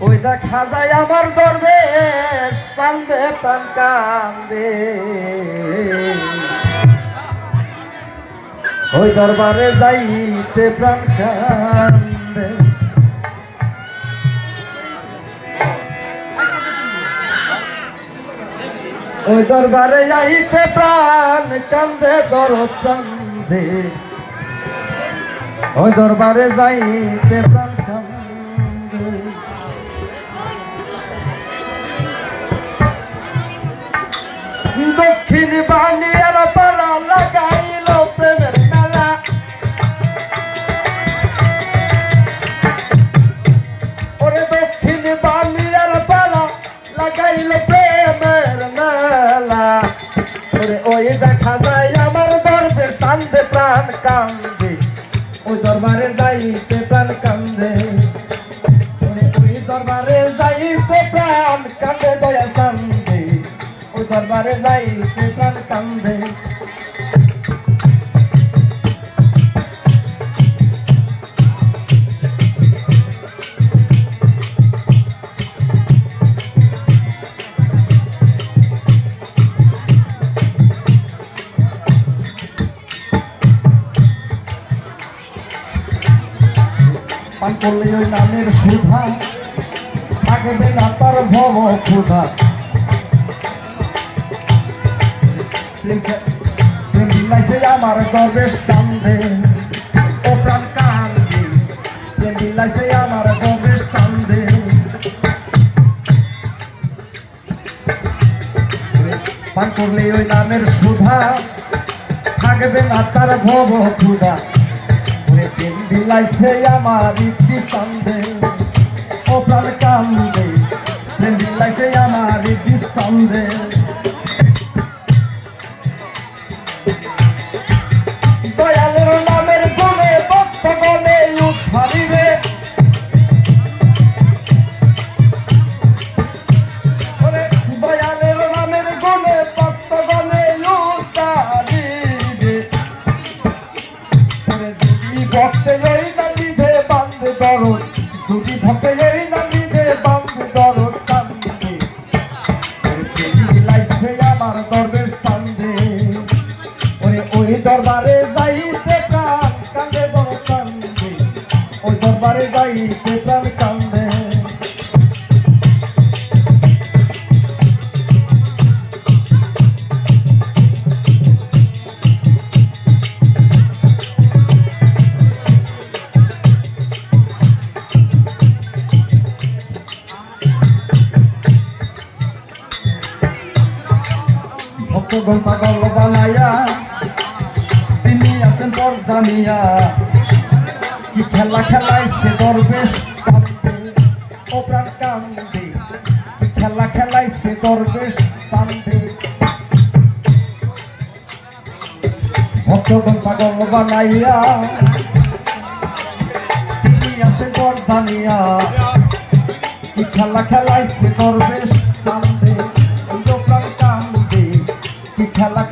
ওই দেখা যায় আমার দরবেশ কান্দে প্রাণ কান্দে, ওই দরবারে যাইতে প্রাণ কান্দে। ওই দরবারে যাইতে প্রাণ কান্দে দরদ চান্দে, ওই দরবারে যাইতে প্রাণ কান্দে। দক্ষিণ বানিয়ার পাড়া লাগাইল প্রেমের মেলা, ওরে দক্ষিণ বানিয়ার পাড়া লাগাইল প্রেমের মেলা। ওরে ওই দেখা যায় আমার দরবেশ কান্দে প্রাণ কান্দে, ওই দরবারে যাইতে প্রাণ কান্দে। ওই দরবারে যাইতে প্রাণ কান্দে দয়া চান্দে, ওই দরবারে যাইতে প্রাণ কান্দে। পান করলে ওই নামের সুধা, থাকবে না তার ভব ক্ষুধা। প্রেম বিলাইছে আমার দরবেশ চান্দে, ও প্রাণ কান্দে। প্রেম বিলাইছে আমার দরবেশ চান্দে। পান করলে ওই নামের সুধা, থাকবে না তার ভব ক্ষুধা। প্রেম বিলাইছে আমার ইতি চান্দে, ও প্রাণ কান্দে। প্রেম বিলাইছে আমার ইতি চান্দে। দয়ালের নামের গুণে ভক্ত গণে উদ্ধারিবে, দয়ালের নামের গুণে ভক্ত গণে উদ্ধারিবে। ভক্তে ওই নামিদে বান্ধে দরদ, যদি ভক্তে ওই নামিদে বান্ধে দরদ চান্দে। বিলাইছে আমার দরবেশ চান্দে, ওই দরবারে যাইতে প্রাণ কান্দে দরদ চান্দে, ওই দরবারে যাইতে প্রাণ কান্দে। ভক্তগণ পাগল বানাইয়া তিনি আছেন পর্দানিয়া, কি খেলা খেলাইছে দরবেশ চান্দে, ও প্রাণ কান্দে। কি খেলা খেলাইছে দরবেশ চান্দে। ভক্তগণ পাগল বানাইয়া তিনি আছেন পর্দানিয়া, কি খেলা খেলাইছে দরবেশ চান্দে, ও প্রাণ কান্দে। কি খেলা